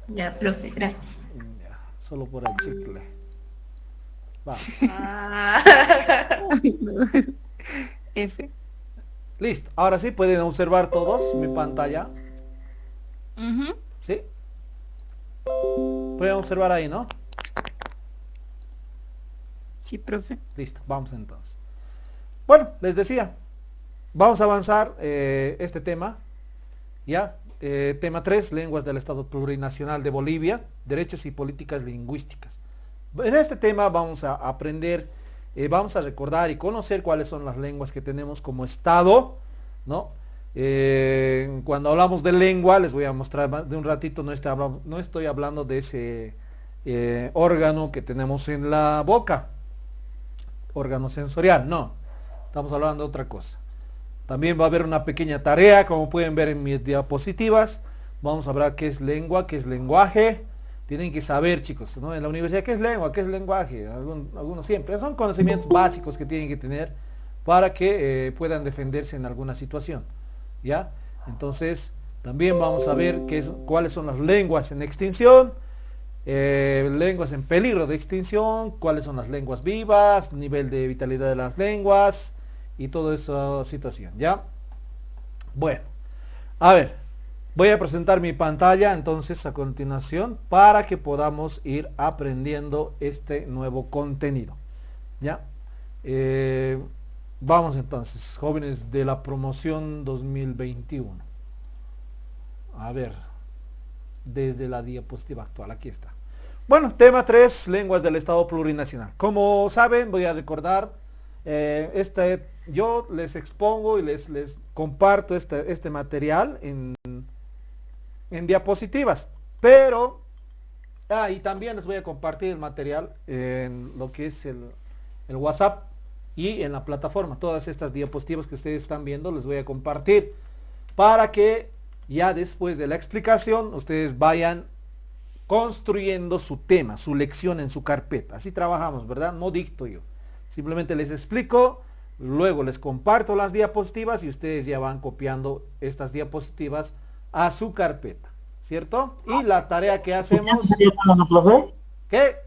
Ya, profe, gracias. Ya, solo por el chicle. Vamos. Ah. Ay, no. F. Listo. Ahora sí pueden observar todos mi pantalla. Ujú. ¿Sí? Pueden observar ahí, ¿no? Sí, profe. Listo. Vamos entonces. Bueno, les decía. Vamos a avanzar este tema. ¿Ya? Tema 3, lenguas del Estado Plurinacional de Bolivia, derechos y políticas lingüísticas. En este tema vamos a aprender, vamos a recordar y conocer cuáles son las lenguas que tenemos como Estado, ¿no? Cuando hablamos de lengua, les voy a mostrar de un ratito, no estoy hablando de ese órgano que tenemos en la boca, órgano sensorial, no, estamos hablando de otra cosa. También va a haber una pequeña tarea, como pueden ver en mis diapositivas. Vamos a hablar qué es lengua, qué es lenguaje. Tienen que saber, chicos, ¿no? En la universidad, qué es lengua, qué es lenguaje. Algunos siempre. Son conocimientos básicos que tienen que tener para que puedan defenderse en alguna situación. ¿Ya? Entonces, también vamos a ver cuáles son las lenguas en extinción, lenguas en peligro de extinción, cuáles son las lenguas vivas, nivel de vitalidad de las lenguas y toda esa situación, ¿ya? Bueno, a ver, voy a presentar mi pantalla entonces a continuación para que podamos ir aprendiendo este nuevo contenido, ¿ya? Eh, Vamos entonces, jóvenes de la promoción 2021. A ver, desde la diapositiva actual, aquí está. Bueno, tema 3, lenguas del Estado plurinacional. Como saben, voy a recordar, yo les expongo y les comparto este material en diapositivas, pero, y también les voy a compartir el material en lo que es el WhatsApp y en la plataforma. Todas estas diapositivas que ustedes están viendo les voy a compartir para que ya después de la explicación ustedes vayan construyendo su tema, su lección en su carpeta. Así trabajamos, ¿verdad? No dicto yo. Simplemente les explico, luego les comparto las diapositivas y ustedes ya van copiando estas diapositivas a su carpeta, ¿cierto? Y la tarea que hacemos... ¿No, profe? ¿Qué?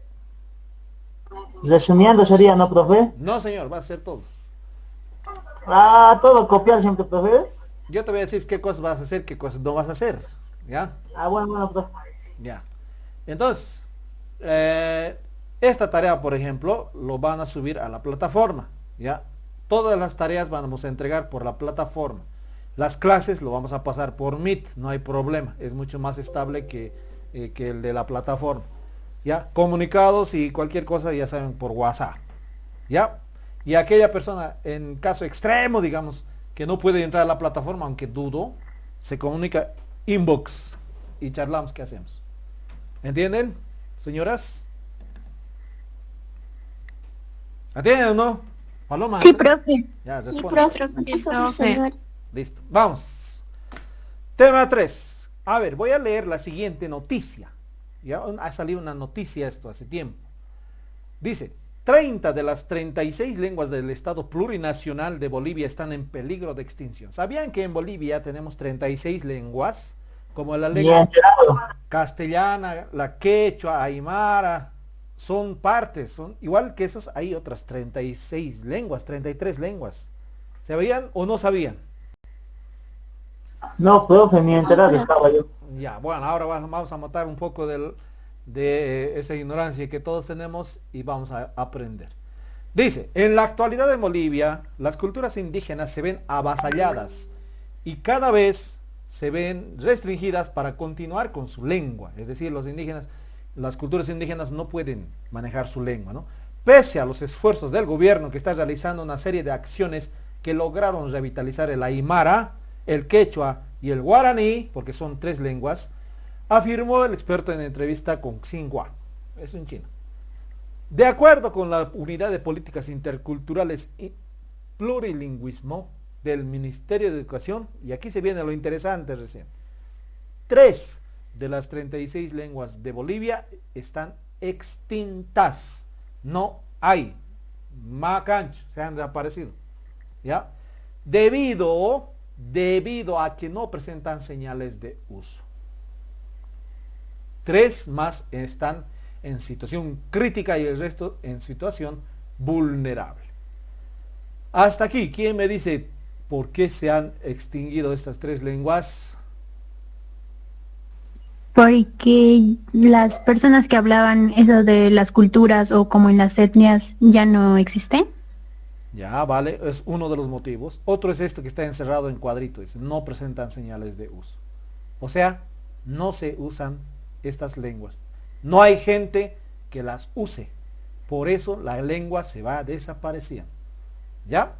Resumiendo sería, ¿no, profe? No, señor, va a ser todo. Ah, todo copiar siempre, profe. Yo te voy a decir qué cosas vas a hacer, qué cosas no vas a hacer, ¿ya? Ah, bueno, bueno, profe. Ya. Entonces, esta tarea, por ejemplo, lo van a subir a la plataforma, ¿ya? Todas las tareas vamos a entregar por la plataforma. Las clases lo vamos a pasar por Meet, no hay problema. Es mucho más estable que el de la plataforma. ¿Ya? Comunicados y cualquier cosa, ya saben, por WhatsApp. ¿Ya? Y aquella persona, en caso extremo, digamos, que no puede entrar a la plataforma, aunque dudo, se comunica inbox y charlamos qué hacemos. ¿Entienden, señoras? ¿Entienden o no? Paloma. Sí, profe. Ya, Sí, responde. profe. Eso, Profe. señor. Listo. Vamos. Tema 3. A ver, voy a leer la siguiente noticia. Ya ha salido una noticia esto hace tiempo. Dice, 30 de las 36 lenguas del Estado plurinacional de Bolivia están en peligro de extinción. ¿Sabían que en Bolivia tenemos 36 lenguas? Como la Bien lengua enterado. castellana, la quechua, aymara, son partes, son igual que esos, hay otras 36 lenguas, 33 lenguas. ¿Sabían o no sabían? No, profe, ni enterado estaba yo. Ya, bueno, ahora vamos a matar un poco de esa ignorancia que todos tenemos y vamos a aprender. Dice, en la actualidad en Bolivia, las culturas indígenas se ven avasalladas y cada vez se ven restringidas para continuar con su lengua. Es decir, los indígenas, las culturas indígenas no pueden manejar su lengua, ¿no? Pese a los esfuerzos del gobierno que está realizando una serie de acciones que lograron revitalizar el aymara, el quechua y el guaraní, porque son 3 lenguas, afirmó el experto en entrevista con Xinhua, es un chino. De acuerdo con la Unidad de Políticas Interculturales y Plurilingüismo del Ministerio de Educación, y aquí se viene lo interesante recién, 3 de las 36 lenguas de Bolivia están extintas, no hay, macancho, se han desaparecido, ¿ya? Debido a que no presentan señales de uso. 3 más están en situación crítica y el resto en situación vulnerable. Hasta aquí, ¿quién me dice por qué se han extinguido estas 3 lenguas? Porque las personas que hablaban eso de las culturas o como en las etnias ya no existen. Ya, vale, es uno de los motivos. Otro es esto que está encerrado en cuadrito, dice, no presentan señales de uso. O sea, no se usan estas lenguas. No hay gente que las use. Por eso la lengua se va desapareciendo. ¿Ya?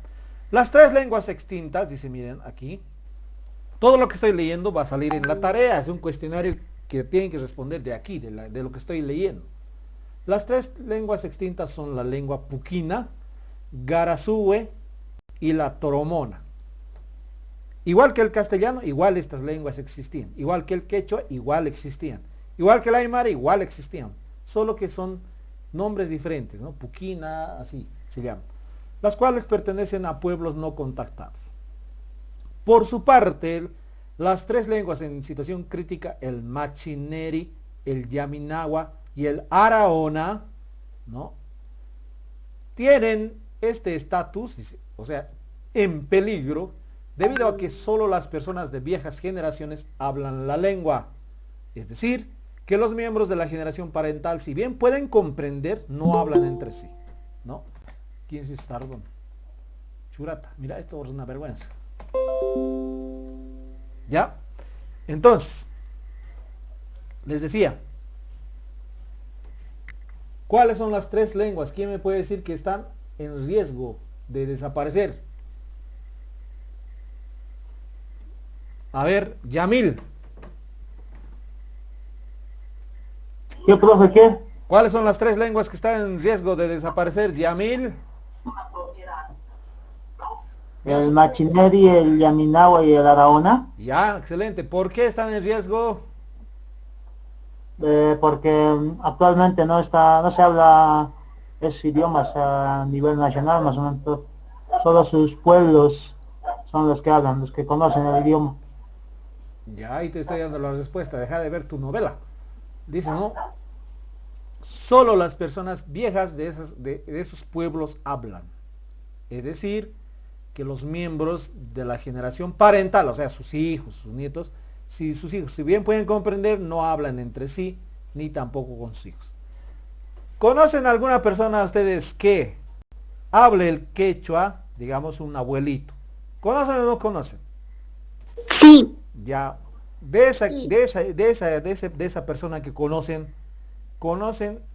Las 3 lenguas extintas, dice, miren aquí, todo lo que estoy leyendo va a salir en la tarea, es un cuestionario que tienen que responder de aquí, de lo que estoy leyendo. Las 3 lenguas extintas son la lengua puquina, garazúe y la toromona. Igual que el castellano, igual estas lenguas existían. Igual que el quechua, igual existían. Igual que el aymara, igual existían. Solo que son nombres diferentes, ¿no? Puquina, así se llaman. Las cuales pertenecen a pueblos no contactados. Por su parte, las 3 lenguas en situación crítica, el machineri, el yaminagua y el araona, ¿no?, tienen este estatus, o sea, en peligro, debido a que solo las personas de viejas generaciones hablan la lengua. Es decir, que los miembros de la generación parental, si bien pueden comprender, no hablan entre sí, ¿no? ¿Quién es este tardón? Churata, mira, esto es una vergüenza. ¿Ya? Entonces, les decía, ¿cuáles son las 3 lenguas? ¿Quién me puede decir que están en riesgo de desaparecer? A ver, Yamil. ¿Qué, profe, qué? ¿Cuáles son las 3 lenguas que están en riesgo de desaparecer, Yamil? El machineri, el yaminagua y el araona. Ya, excelente. ¿Por qué están en riesgo? Porque actualmente no se habla esos idiomas a nivel nacional, más o menos. Solo sus pueblos son los que hablan, los que conocen el idioma. Ya, ahí te estoy dando la respuesta. Deja de ver tu novela. Dice, ¿no? Solo las personas viejas de esos pueblos hablan. Es decir, que los miembros de la generación parental, o sea, sus hijos, sus nietos, si sus hijos, si bien pueden comprender, no hablan entre sí, ni tampoco con sus hijos. ¿Conocen alguna persona ustedes que hable el quechua, digamos un abuelito? ¿Conocen o no conocen? Sí. Ya, de esa persona que conocen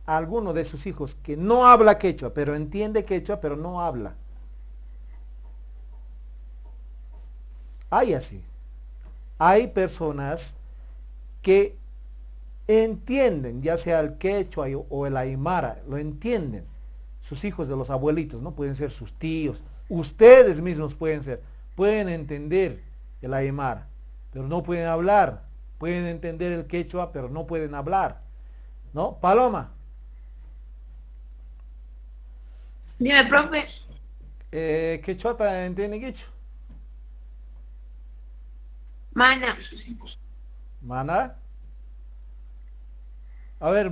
a alguno de sus hijos que no habla quechua, pero entiende quechua, pero no habla. Hay así. Hay personas que entienden, ya sea el quechua o el aymara, lo entienden. Sus hijos de los abuelitos, ¿no? Pueden ser sus tíos, ustedes mismos pueden entender el aymara, pero no pueden hablar. Pueden entender el quechua, pero no pueden hablar, ¿no? Paloma. Dime, profe. ¿Quechua entiende quechua? Mana. Mana. A ver,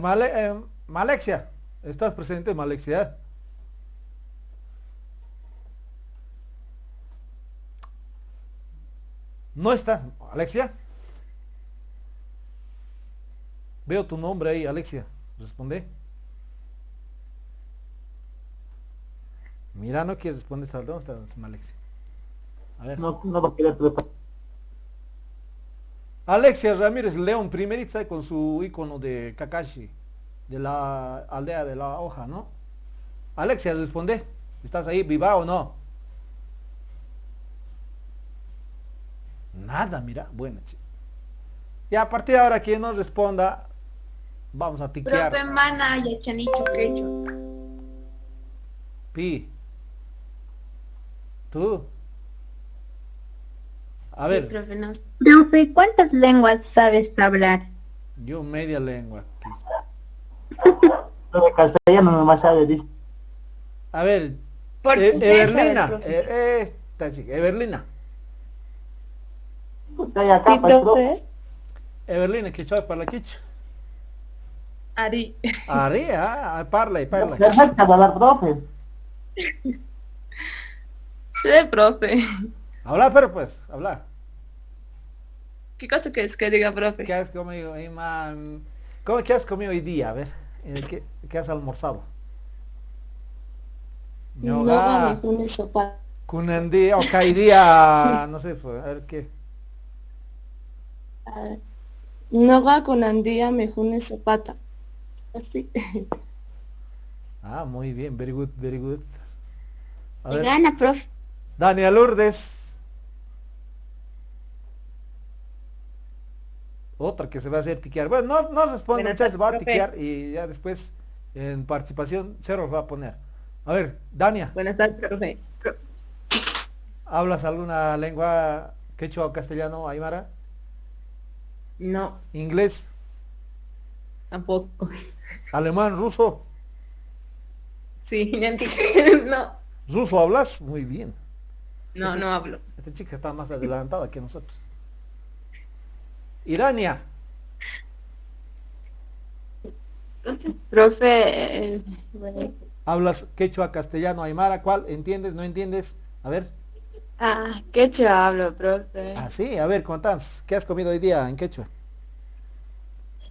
Malexia. ¿Estás presente, Malexia? No está, Alexia. Veo tu nombre ahí, Alexia. Responde. Mira, no quieres responder. ¿Dónde está Alexia? A ver. No lo quiere preparar. Alexia Ramírez León, primerita con su icono de Kakashi, de la aldea de la hoja, ¿no? Alexia, responde. ¿Estás ahí, viva o no? Nada, mira. Bueno, y a partir de ahora, quien nos responda, vamos a tiquear. Profe, mana, y chanicho quecho. Pi. ¿Tú? A Sí, ver, profe, no. Profe, ¿cuántas lenguas sabes hablar? yo media lengua. Profe, castellano nomás sabe, dice. A ver, Portugués, Everlina. profe. Esta chica, Everlina. Está ahí acá, Sí, pues, profe. profe. Everlina, que sabe para la quicha. Ari. Ari, parla. Perfecto, hablar, profe. Sí, profe. Habla, pero pues, habla. ¿Qué cosa que es que diga, profe? ¿Qué has comido, Iman? ¿Qué has comido hoy día? A ver, ¿qué has almorzado? Noga me une sopa. Kunandi, o día, no sé, pues, a ver qué. Noga con andía me une sopata. Así. Muy bien, very good, very good. A Te ver, gana, profe. Daniel Lourdes. Otra que se va a hacer tiquear. Bueno, no responde, Buenas muchachos, va a tardes, tiquear y ya después en participación cero va a poner. A ver, Dania, Buenas tardes, profe. ¿hablas alguna lengua quechua o castellano, aymara? No, ¿Inglés? tampoco. ¿Alemán, ruso? Sí, ya entiendo. No, ¿Ruso hablas? Muy bien. no hablo. Esta chica está más adelantada que nosotros. ¿Y Dania? Profe, bueno. ¿Hablas quechua, castellano, aymara? ¿Cuál? ¿Entiendes? ¿No entiendes? A ver. Quechua hablo, profe. Sí, a ver, contanos. ¿Qué has comido hoy día en quechua?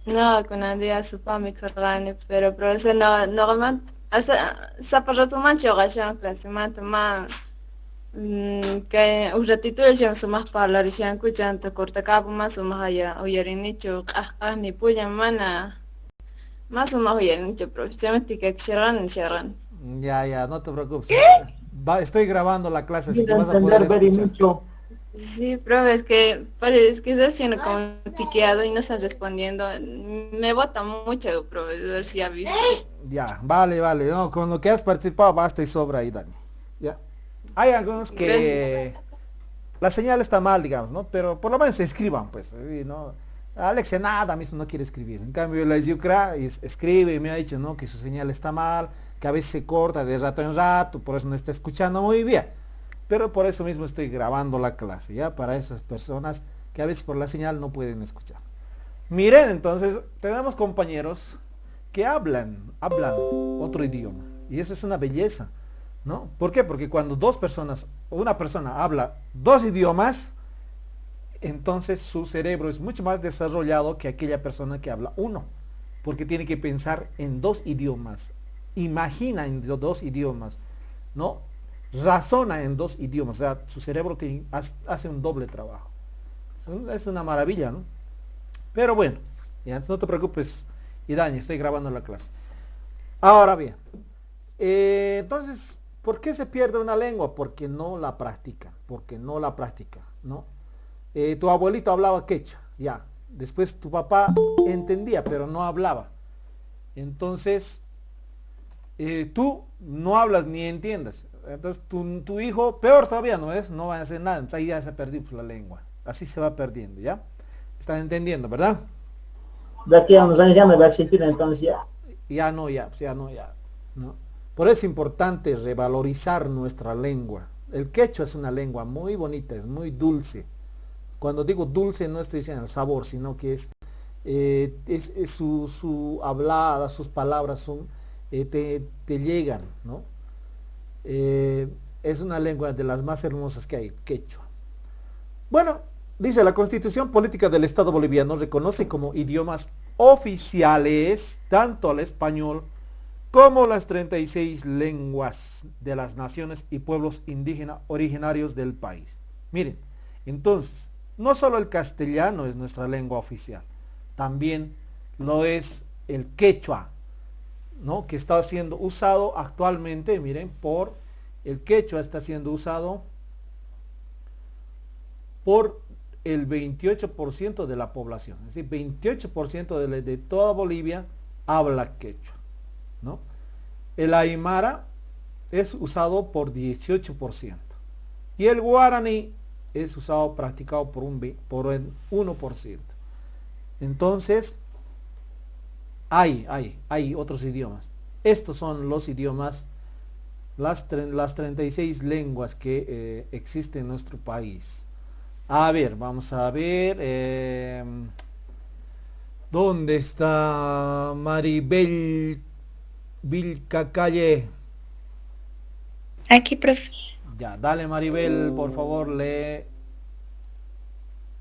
No, con andía sopa mi corgane, pero profesor no man, zaparrato mancho gashan clase man que un ratito le llamo sumas para y shan kuchan te corta cabo más sumas allá uyarinicho ni puya mana más sumas uyarinicho profesor me tica sharan. Ya, no te preocupes. Estoy grabando la clase, así que Quiero vas a poder entender very escuchar. mucho. Sí, profe, es que está haciendo como tiqueado y no están respondiendo. Me bota mucho, profesor, si ha visto. Ya, vale. No, con lo que has participado basta y sobra ahí, Dani. Ya. Hay algunos que la señal está mal, digamos, ¿no? Pero por lo menos se escriban, pues. ¿No? Alexia nada mismo no quiere escribir. En cambio, la Yucra escribe y me ha dicho, ¿no? Que su señal está mal, que a veces se corta de rato en rato, por eso no está escuchando muy bien. Pero por eso mismo estoy grabando la clase, ¿ya? Para esas personas que a veces por la señal no pueden escuchar. Miren, entonces, tenemos compañeros que hablan otro idioma. Y eso es una belleza, ¿no? ¿Por qué? Porque cuando una persona habla dos idiomas, entonces su cerebro es mucho más desarrollado que aquella persona que habla uno. Porque tiene que pensar en dos idiomas, imagina en dos idiomas, ¿no? Razona en dos idiomas, o sea, su cerebro hace un doble trabajo. Es una maravilla, ¿no? Pero bueno, ya no te preocupes, Idani, estoy grabando la clase. Ahora bien, entonces, ¿por qué se pierde una lengua? Porque no la practica, ¿no? Tu abuelito hablaba quechua, ya. Después tu papá entendía, pero no hablaba. Entonces, tú no hablas ni entiendes. Entonces tu hijo, peor todavía no va a hacer nada, entonces ahí ya se perdió la lengua. Así se va perdiendo, ¿ya? ¿Están entendiendo, verdad? De aquí a unos años ya no va a existir, entonces ya. Ya no, ¿no? Por eso es importante revalorizar nuestra lengua. El quechua es una lengua muy bonita, es muy dulce. Cuando digo dulce no estoy diciendo el sabor, sino que es su hablada, sus palabras son, te llegan, ¿no? Es una lengua de las más hermosas que hay, quechua. Bueno, dice la Constitución Política del Estado Boliviano reconoce como idiomas oficiales tanto al español como las 36 lenguas de las naciones y pueblos indígenas originarios del país. Miren, entonces, no solo el castellano es nuestra lengua oficial, también lo es el quechua, ¿no? Que está siendo usado actualmente, miren, el quechua está siendo usado por el 28% de la población, es decir, 28% de toda Bolivia habla quechua, ¿no? El aymara es usado por 18% y el guaraní es usado, practicado por el 1%. Entonces, hay otros idiomas. Estos son los idiomas, las 36 lenguas que existen en nuestro país. A ver, vamos a ver. ¿Dónde está Maribel Vilcacalle? Aquí, profe. Ya, dale Maribel, por favor, lee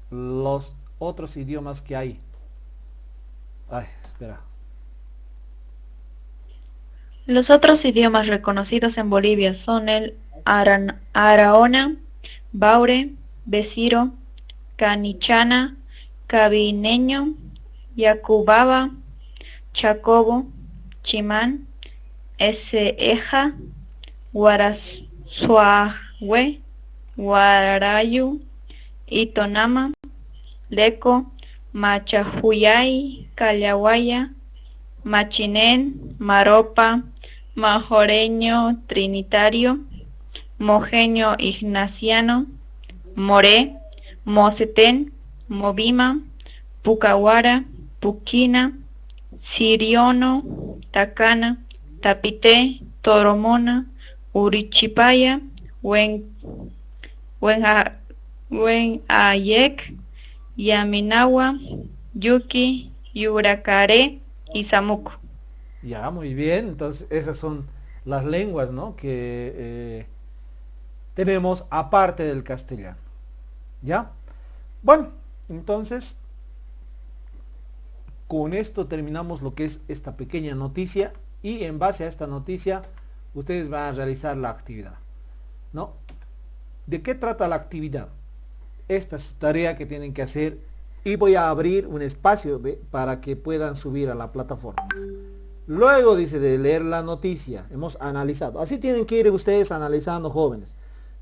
los otros idiomas que hay. Ay, espera. Los otros idiomas reconocidos en Bolivia son el Araona, Baure, Besiro, Canichana, Cabineño, Yacubaba, Chacobo, Chimán, Eseja, Guarazuahue, Guarayu, Itonama, Leco, Machajuyay, Callahuaya, Machinén, Maropa, Majoreño Trinitario, Mojeño Ignaciano, Moré, Mocetén, Movima, Pucahuara, Puquina, Siriono, Tacana, Tapité, Toromona, Urichipaya, Huenayec, Yaminawa, Yuki, Yuracaré y Samuco. Ya, muy bien. Entonces, esas son las lenguas, ¿no? que tenemos aparte del castellano. ¿Ya? Bueno, entonces, con esto terminamos lo que es esta pequeña noticia y en base a esta noticia ustedes van a realizar la actividad, ¿no? ¿De qué trata la actividad? Esta es su tarea que tienen que hacer y voy a abrir un espacio para que puedan subir a la plataforma. Luego dice de leer la noticia, hemos analizado. Así tienen que ir ustedes analizando, jóvenes.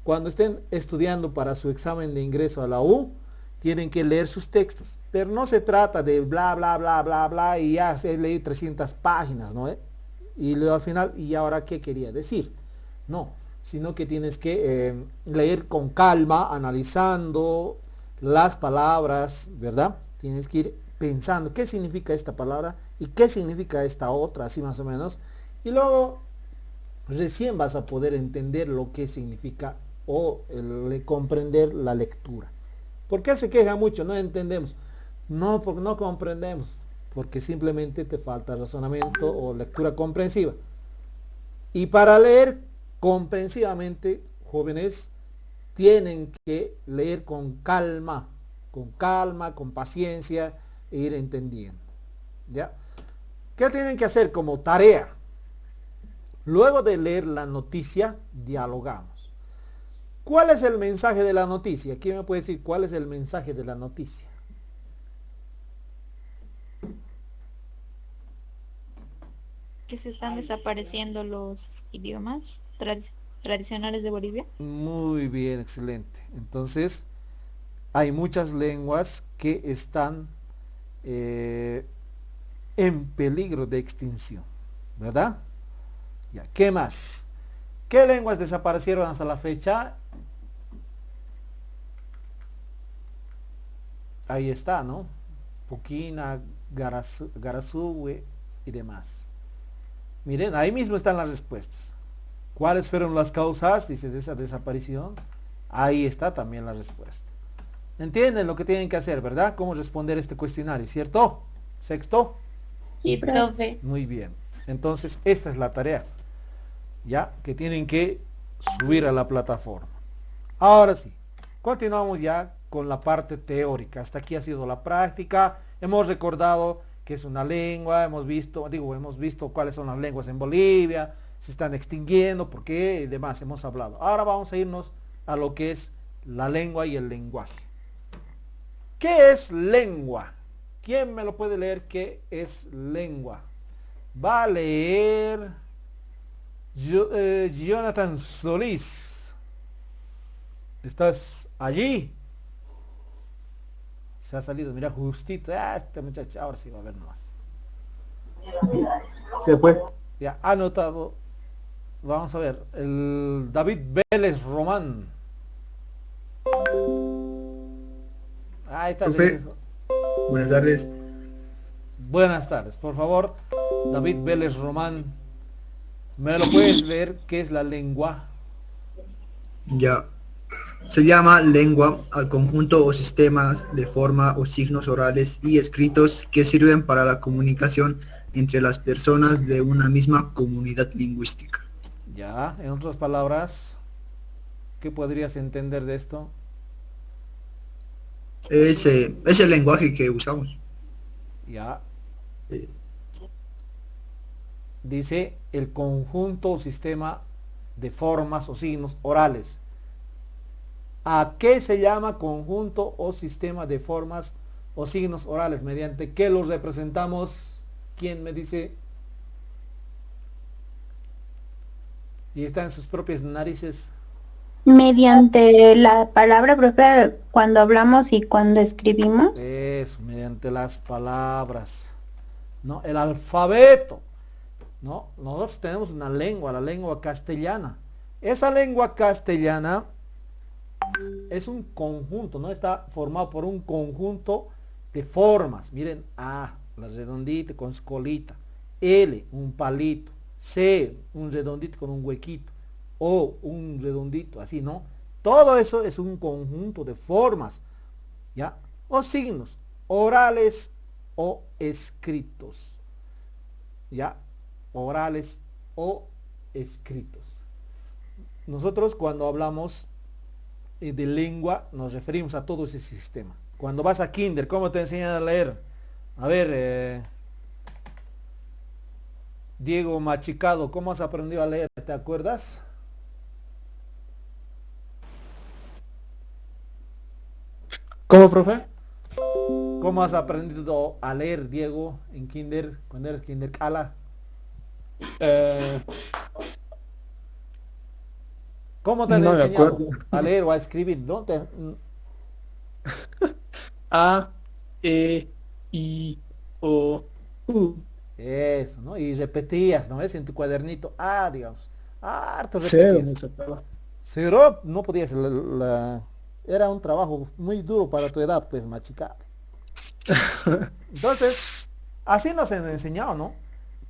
Cuando estén estudiando para su examen de ingreso a la U, tienen que leer sus textos. Pero no se trata de bla, bla, bla, bla, bla, y ya se leí 300 páginas, ¿no? Y luego al final, ¿y ahora qué quería decir? No, sino que tienes que leer con calma, analizando las palabras, ¿verdad? Tienes que ir pensando qué significa esta palabra y qué significa esta otra, así más o menos. Y luego recién vas a poder entender lo que significa o comprender la lectura. ¿Por qué se queja mucho? No entendemos. No, porque no comprendemos. Porque simplemente te falta razonamiento o lectura comprensiva. Y para leer comprensivamente, jóvenes, tienen que leer con calma, con paciencia e ir entendiendo. ¿Ya? ¿Qué tienen que hacer como tarea? Luego de leer la noticia, dialogamos. ¿Cuál es el mensaje de la noticia? ¿Quién me puede decir cuál es el mensaje de la noticia? Que se están desapareciendo los idiomas tradicionales de Bolivia. Muy bien, excelente. Entonces, hay muchas lenguas que están en peligro de extinción, ¿verdad? Ya, ¿qué más? ¿Qué lenguas desaparecieron hasta la fecha? Ahí está, ¿no? Puquina, Garazúe y demás. Miren, ahí mismo están las respuestas. ¿Cuáles fueron las causas, dice, de esa desaparición? Ahí está también la respuesta. ¿Entienden lo que tienen que hacer, verdad? ¿Cómo responder este cuestionario, cierto? Sexto. Sí, profe. Muy bien. Entonces, esta es la tarea, ya, que tienen que subir a la plataforma. Ahora sí, continuamos ya con la parte teórica. Hasta aquí ha sido la práctica. Hemos recordado que es una lengua, hemos visto cuáles son las lenguas en Bolivia, se están extinguiendo, por qué y demás, hemos hablado. Ahora vamos a irnos a lo que es la lengua y el lenguaje. ¿Qué es lengua? ¿Quién me lo puede leer? ¿Qué es lengua? Va a leer Jonathan Solís. ¿Estás allí? Se ha salido, mira, justito. Este muchacho ahora sí va a ver más. Se fue. Ya, anotado. Vamos a ver. El David Vélez Román. Ahí está. Profe, buenas tardes. Buenas tardes. Por favor, David Vélez Román, ¿me lo puedes leer? ¿Qué es la lengua? Ya. Se llama lengua al conjunto o sistemas de forma o signos orales y escritos que sirven para la comunicación entre las personas de una misma comunidad lingüística. Ya, en otras palabras, ¿qué podrías entender de esto? Es el lenguaje que usamos. Ya, Eh, dice el conjunto o sistema de formas o signos orales. ¿A qué se llama conjunto o sistema de formas o signos orales? ¿Mediante qué los representamos? ¿Quién me dice? Y está en sus propias narices. Mediante la palabra, profe, cuando hablamos y cuando escribimos. Eso, mediante las palabras. ¿No? El alfabeto. ¿No? Nosotros tenemos una lengua, la lengua castellana. Esa lengua castellana es un conjunto, ¿no? Está formado por un conjunto de formas. Miren, A, la redondita con su colita. L, un palito. C, un redondito con un huequito. O, un redondito, así, ¿no? Todo eso es un conjunto de formas, ¿ya? O signos, orales o escritos, ¿ya? Orales o escritos. Nosotros cuando hablamos de lengua nos referimos a todo ese sistema. Cuando vas a kinder, ¿cómo te enseñan a leer? A ver, Diego Machicado, ¿cómo has aprendido a leer? ¿Te acuerdas? ¿Cómo, profe? ¿Cómo has aprendido a leer, Diego, en kinder, cuando eres kinder cala? Eh, ¿Cómo te han no me enseñado acuerdo. a leer o a escribir? ¿No? A, E, I, O, U. Eso, ¿no? Y repetías, ¿no ves? En tu cuadernito, digamos. Harto Cero repetías. me sacaba. Cero, no podías, era un trabajo muy duro para tu edad, pues, machicado. Entonces, así nos han enseñado, ¿no?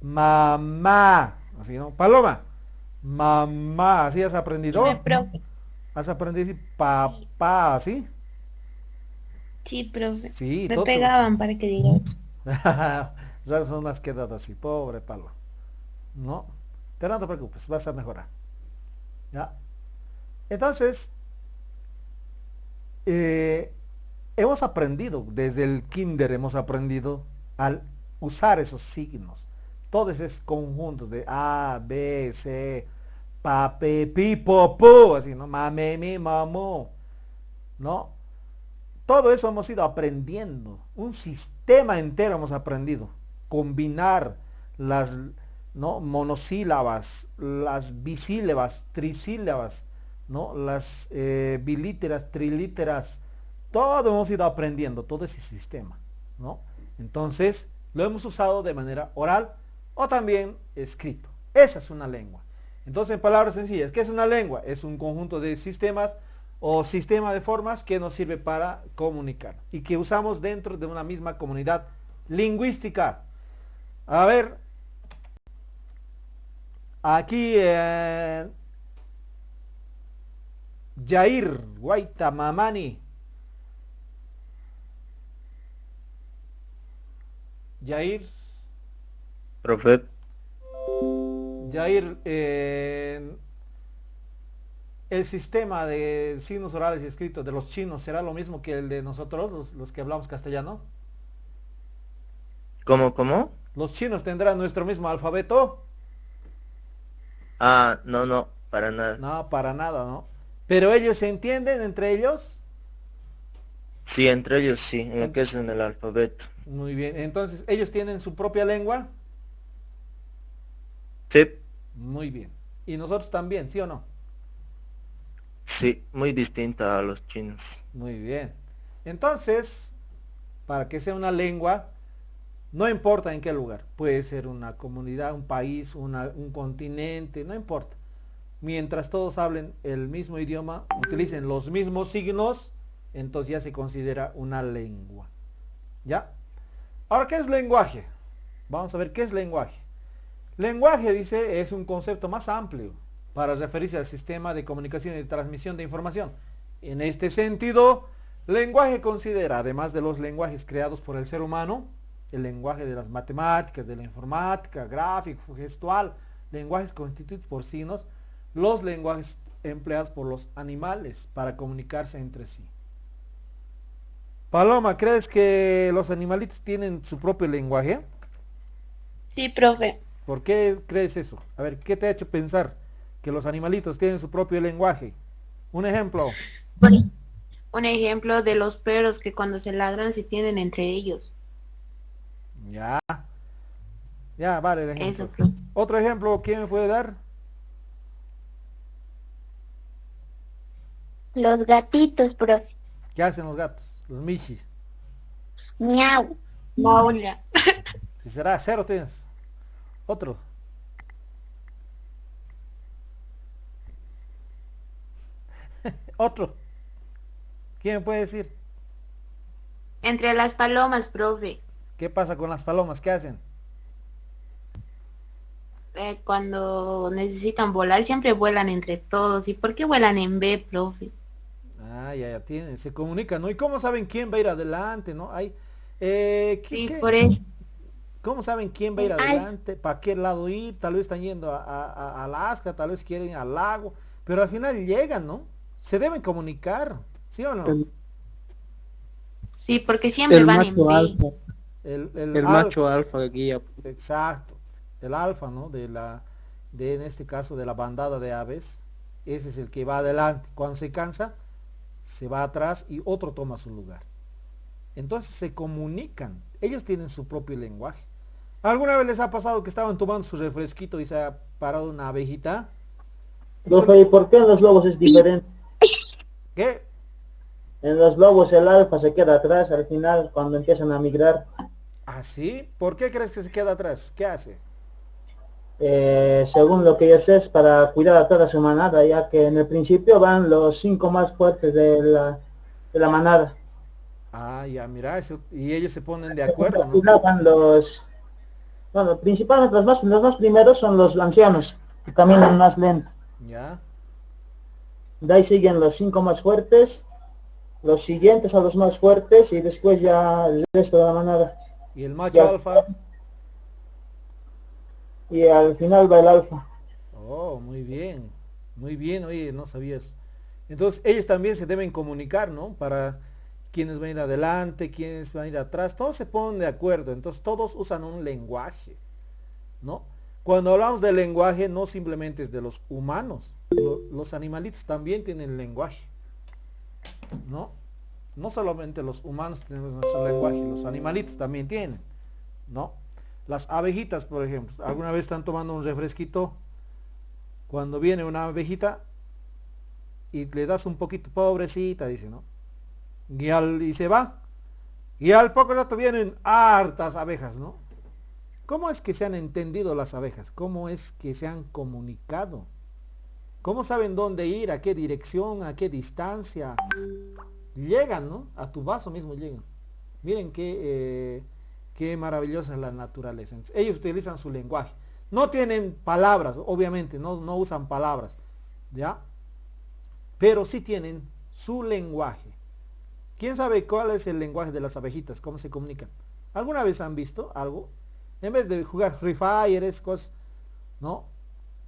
Mamá, así, ¿no? Paloma, mamá, así has aprendido. Dime, profe. Has aprendido a decir papá, ¿sí? Sí, profe. Sí, Me todos. pegaban para que diga eso. Ya son las quedadas así, pobre Paloma. ¿No? Pero no te preocupes, vas a mejorar. ¿Ya? Entonces, hemos aprendido, desde el kinder hemos aprendido al usar esos signos, todos esos conjuntos de A, B, C, pa, pe, pi, po, pu, así, ¿no? Mame, mi, mamo, ¿no? Todo eso hemos ido aprendiendo, un sistema entero hemos aprendido, combinar las, ¿no? Monosílabas, las bisílabas, trisílabas, ¿no? Las bilíteras, trilíteras, todo hemos ido aprendiendo, todo ese sistema, ¿no? Entonces, lo hemos usado de manera oral o también escrito. Esa es una lengua. Entonces, en palabras sencillas, ¿qué es una lengua? Es un conjunto de sistemas o sistema de formas que nos sirve para comunicar y que usamos dentro de una misma comunidad lingüística. A ver, aquí Jair Guaitamamani. Jair, Profe, Jair, el sistema de signos orales y escritos de los chinos será lo mismo que el de nosotros, los que hablamos castellano. ¿cómo? Los chinos tendrán nuestro mismo alfabeto. No, para nada. No, para nada, ¿no? Pero ellos se entienden entre ellos. Sí, entre ellos sí, en lo que es en el alfabeto. Muy bien, entonces, ¿ellos tienen su propia lengua? Sí, Muy bien. ¿Y nosotros también, sí o no? sí, muy distinta a los chinos. Muy bien. Entonces, para que sea una lengua, no importa en qué lugar, puede ser una comunidad, un país, un continente, no importa. Mientras todos hablen el mismo idioma, utilicen los mismos signos, entonces ya se considera una lengua. ¿Ya? Ahora, ¿qué es lenguaje? Vamos a ver qué es lenguaje. Lenguaje, dice, es un concepto más amplio para referirse al sistema de comunicación y de transmisión de información En este sentido, lenguaje considera, además de los lenguajes creados por el ser humano, el lenguaje de las matemáticas, de la informática, gráfico, gestual, lenguajes constituidos por signos, los lenguajes empleados por los animales para comunicarse entre sí. Paloma, ¿crees que los animalitos tienen su propio lenguaje? Sí, profe. ¿Por qué crees eso? A ver, ¿qué te ha hecho pensar que los animalitos tienen su propio lenguaje? Un ejemplo. Un ejemplo de los perros que cuando se ladran se tienen entre ellos. Ya. Ya, vale el ejemplo. Eso, profe. Otro ejemplo, ¿quién me puede dar? Los gatitos, profe. ¿Qué hacen los gatos? Los michis. Miau. Maulla. Si será cero tienes. Otro. Otro. ¿Quién me puede decir? Entre las palomas, profe. ¿Qué pasa con las palomas? ¿Qué hacen? Cuando necesitan volar siempre vuelan entre todos. ¿Y por qué vuelan en B, profe? Ah, ya tienen, se comunican, ¿no? ¿Y cómo saben quién va a ir adelante, no? Sí, por eso. ¿Cómo saben quién va a ir adelante? ¿Para qué lado ir? Tal vez están yendo a Alaska, tal vez quieren ir al lago, pero al final llegan, ¿no? Se deben comunicar, ¿sí o no? Sí, porque siempre El van en macho B. alfa. El El macho alfa guía. Exacto, el alfa, ¿no? En este caso de la bandada de aves, ese es el que va adelante. Cuando se cansa, se va atrás y otro toma su lugar. Entonces se comunican, ellos tienen su propio lenguaje. ¿Alguna vez les ha pasado que estaban tomando su refresquito y se ha parado una abejita? Profe, ¿y por qué en los lobos es diferente? ¿Qué? En los lobos el alfa se queda atrás al final cuando empiezan a migrar. ¿Ah, sí? ¿Por qué crees que se queda atrás? ¿Qué hace? Según lo que yo sé es para cuidar a toda su manada, ya que en el principio van los 5 más fuertes de la manada. Ah, ya, mira, eso, y ellos se ponen de acuerdo, ¿no? Van bueno, principalmente los más primeros son los ancianos, que caminan más lento. Ya. De ahí siguen los 5 más fuertes, los siguientes son los más fuertes y después ya el resto de la manada. ¿Y el macho alfa? Y al final va el alfa. Oh, muy bien, oye, no sabías. Entonces ellos también se deben comunicar, ¿no? Para quiénes van a ir adelante, quiénes van a ir atrás, todos se ponen de acuerdo, entonces todos usan un lenguaje, ¿no? Cuando hablamos de lenguaje no simplemente es de los humanos, los animalitos también tienen lenguaje, ¿no? No solamente los humanos tenemos nuestro lenguaje, los animalitos también tienen, ¿no? Las abejitas, por ejemplo, ¿alguna vez están tomando un refresquito? Cuando viene una abejita y le das un poquito, pobrecita, dice, ¿no? Y se va. Y al poco rato vienen hartas abejas, ¿no? ¿Cómo es que se han entendido las abejas? ¿Cómo es que se han comunicado? ¿Cómo saben dónde ir? ¿A qué dirección? ¿A qué distancia? Llegan, ¿no? A tu vaso mismo llegan. Miren qué maravillosa es la naturaleza. Entonces, ellos utilizan su lenguaje. No tienen palabras, obviamente, no usan palabras, ¿ya? Pero sí tienen su lenguaje. ¿Quién sabe cuál es el lenguaje de las abejitas? ¿Cómo se comunican? ¿Alguna vez han visto algo? En vez de jugar Free Fire, esas cosas, ¿no?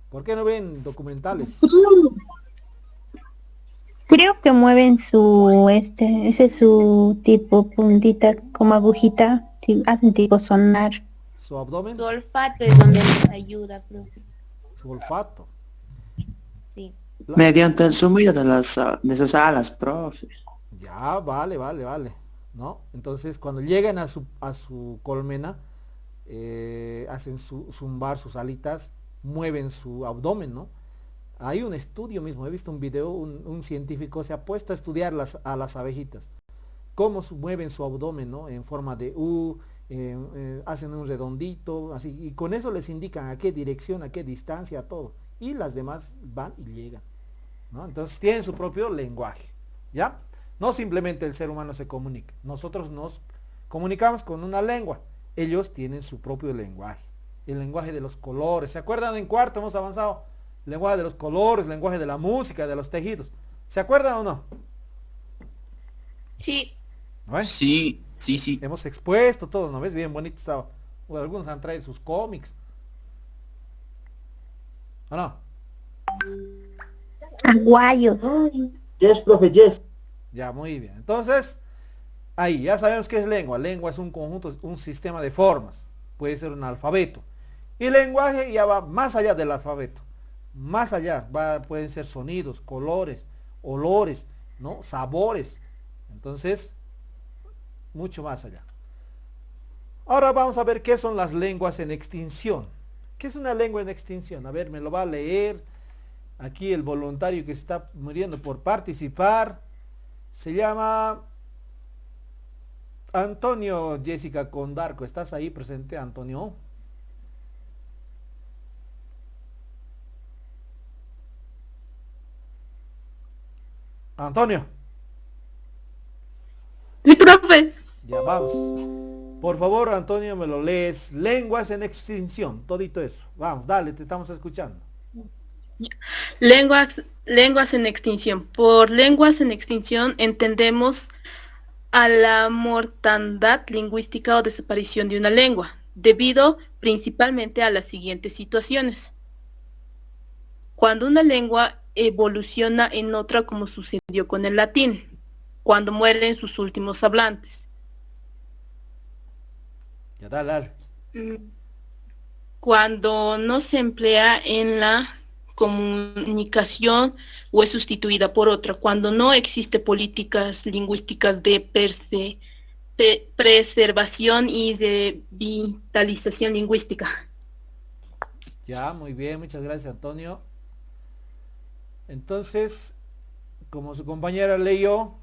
¿Por qué no ven documentales? Creo que mueven ese es su tipo puntita como agujita, hacen tipo sonar. ¿Su abdomen? Su olfato es donde les ayuda, profe. Su olfato. Sí. Mediante el zumbido de sus alas, profe. Ya, vale, ¿no? Entonces, cuando llegan a su colmena, hacen zumbar sus alitas, mueven su abdomen, ¿no? Hay un estudio mismo, he visto un video, un científico se ha puesto a estudiar a las abejitas, cómo mueven su abdomen, ¿no? En forma de U, hacen un redondito, así, y con eso les indican a qué dirección, a qué distancia, todo, y las demás van y llegan, ¿no? Entonces tienen su propio lenguaje, ¿ya? No simplemente el ser humano se comunica, nosotros nos comunicamos con una lengua, ellos tienen su propio lenguaje, el lenguaje de los colores. ¿Se acuerdan? En cuarto hemos avanzado, lenguaje de los colores, lenguaje de la música, de los tejidos. ¿Se acuerdan o no? Sí. ¿No ves? Sí, sí, sí. Hemos expuesto todo, ¿no ves? Bien bonito estaba. Bueno, algunos han traído sus cómics. ¿O no? Aguayos. Yes, profe, yes. Ya, muy bien. Entonces, ahí, ya sabemos qué es lengua. Lengua es un conjunto, un sistema de formas. Puede ser un alfabeto. Y lenguaje ya va más allá del alfabeto. Más allá, pueden ser sonidos, colores, olores, ¿no? Sabores. Entonces, mucho más allá. Ahora vamos a ver qué son las lenguas en extinción. ¿Qué es una lengua en extinción? A ver, me lo va a leer aquí el voluntario que se está muriendo por participar. Se llama Antonio Jessica Condarco. ¿Estás ahí presente, Antonio? Antonio. Sí, profe. Ya vamos. Por favor, Antonio, me lo lees. Lenguas en extinción, todito eso. Vamos, dale, te estamos escuchando. Lenguas en extinción. Por lenguas en extinción entendemos a la mortandad lingüística o desaparición de una lengua, debido principalmente a las siguientes situaciones. Cuando una lengua evoluciona en otra, como sucedió con el latín, cuando mueren sus últimos hablantes. Ya, dale. Cuando no se emplea en la comunicación o es sustituida por otra, cuando no existe políticas lingüísticas de preservación y de vitalización lingüística. Ya, muy bien, muchas gracias, Antonio. Entonces, como su compañera leyó,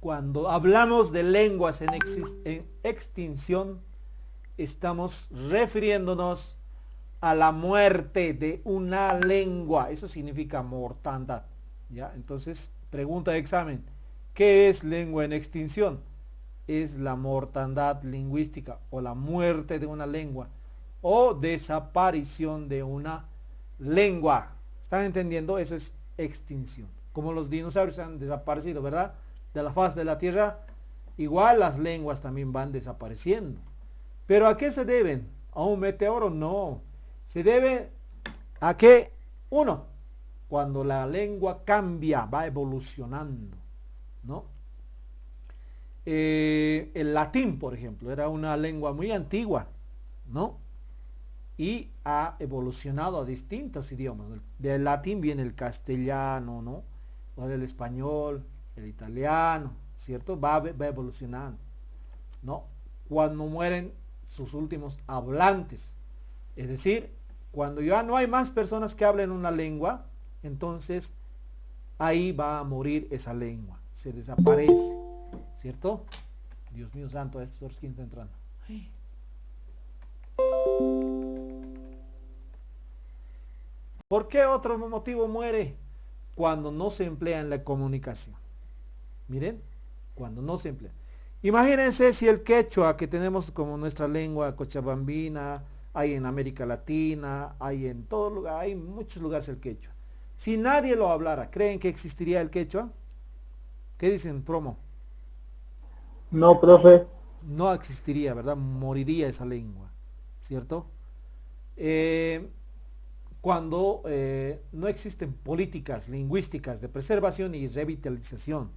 cuando hablamos de lenguas en extinción, estamos refiriéndonos a la muerte de una lengua. Eso significa mortandad. ¿Ya? Entonces, pregunta de examen. ¿Qué es lengua en extinción? Es la mortandad lingüística o la muerte de una lengua o desaparición de una lengua. ¿Están entendiendo? Eso es extinción. Como los dinosaurios han desaparecido, ¿verdad? De la faz de la tierra, igual las lenguas también van desapareciendo. ¿Pero a qué se deben? ¿A un meteoro? No. Se debe a que, uno, cuando la lengua cambia, va evolucionando, ¿no? El latín, por ejemplo, era una lengua muy antigua, ¿no? Y ha evolucionado a distintos idiomas. Del latín viene el castellano, ¿no? O del español, el italiano, ¿cierto? Va evolucionando, ¿no? Cuando mueren sus últimos hablantes, es decir, cuando ya no hay más personas que hablen una lengua, entonces ahí va a morir esa lengua, se desaparece, ¿cierto? Dios mío santo, a estos horas, ¿quién está entrando? ¿Por qué otro motivo muere? Cuando no se emplea en la comunicación. Miren, cuando no se emplea. Imagínense si el quechua que tenemos como nuestra lengua cochabambina, hay en América Latina, hay en todo lugar, hay en muchos lugares el quechua. Si nadie lo hablara, ¿creen que existiría el quechua? ¿Qué dicen, promo? No, profe. No existiría, ¿verdad? Moriría esa lengua, ¿cierto? Cuando no existen políticas lingüísticas de preservación y revitalización.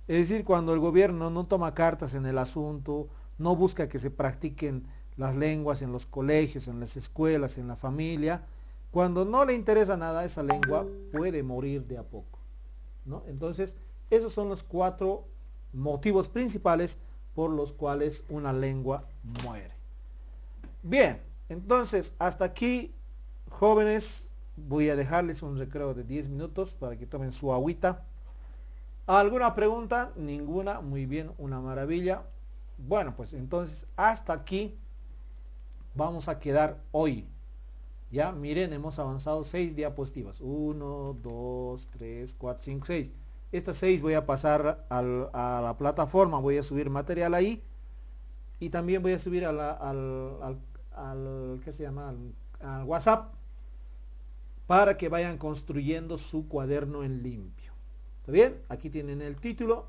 Es decir, cuando el gobierno no toma cartas en el asunto, no busca que se practiquen las lenguas en los colegios, en las escuelas, en la familia, cuando no le interesa nada, esa lengua puede morir de a poco, ¿no? Entonces, esos son los 4 motivos principales por los cuales una lengua muere. Bien, entonces, hasta aquí, jóvenes, voy a dejarles un recreo de 10 minutos para que tomen su agüita. ¿Alguna pregunta? Ninguna. Muy bien, una maravilla. Bueno, pues entonces hasta aquí vamos a quedar hoy. Ya, miren, hemos avanzado 6 diapositivas. 1, 2, 3, 4, 5, 6. Estas 6 voy a pasar a la plataforma, voy a subir material ahí. Y también voy a subir al ¿qué se llama? Al WhatsApp, para que vayan construyendo su cuaderno en limpio. ¿Está bien? Aquí tienen el título.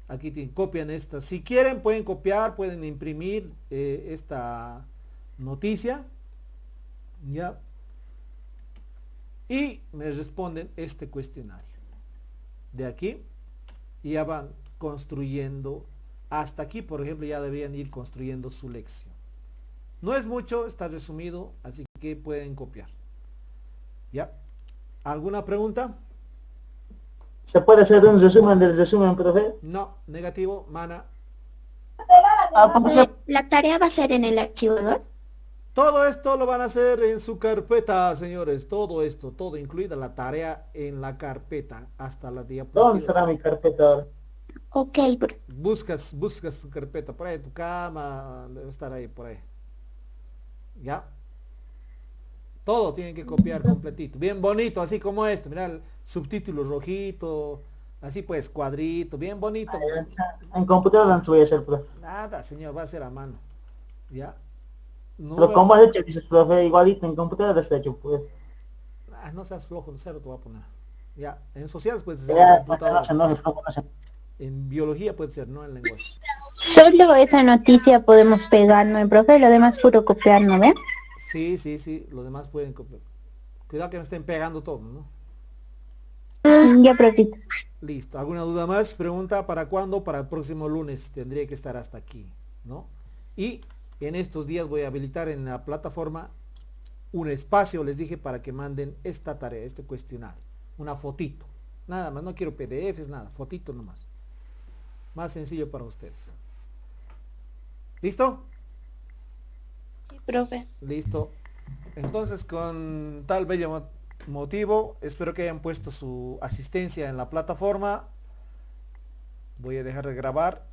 Aquí copian esta. Si quieren pueden copiar, pueden imprimir esta noticia. ¿Ya? Y me responden este cuestionario. De aquí. Y ya van construyendo. Hasta aquí, por ejemplo, ya deberían ir construyendo su lección. No es mucho, está resumido, así que pueden copiar. ¿Ya? ¿Alguna pregunta? ¿Se puede hacer un resumen del resumen, profe? No, negativo, Mana. ¿La tarea va a ser en el archivador? Todo esto lo van a hacer en su carpeta, señores. Todo esto, todo incluida la tarea en la carpeta, hasta la diapositiva. ¿Dónde será mi carpeta ahora? Ok, profe. Buscas tu carpeta, por ahí, tu cama, debe estar ahí, por ahí. ¿Ya? Todo tienen que copiar completito. Bien bonito, así como esto. Mira el subtítulo rojito. Así pues, cuadrito. Bien bonito. En computadora no se voy a hacer, profe. Nada, señor, va a ser a mano. ¿Ya? No, Pero como has hecho, dices, profe, igualito en computadora está hecho, pues. no seas flojo, no cero te voy a poner. Ya, en sociales puedes hacer Ya, en computadora. no, flojo, no sé. En biología puede ser, no en lenguaje. Solo esa noticia podemos pegar, ¿no, profe? Lo demás puro copiar, ¿no ve? Sí, los demás pueden copiar. Cuidado que me estén pegando todo, ¿no? Ya, profito. Listo. ¿Alguna duda más? Pregunta, ¿para cuándo? Para el próximo lunes tendría que estar hasta aquí, ¿no? Y en estos días voy a habilitar en la plataforma un espacio, les dije, para que manden esta tarea, este cuestionario. Una fotito. Nada más, no quiero PDFs, nada, fotito nomás. Más sencillo para ustedes. ¿Listo? Sí, profe. Listo. Entonces, con tal bello motivo, espero que hayan puesto su asistencia en la plataforma. Voy a dejar de grabar.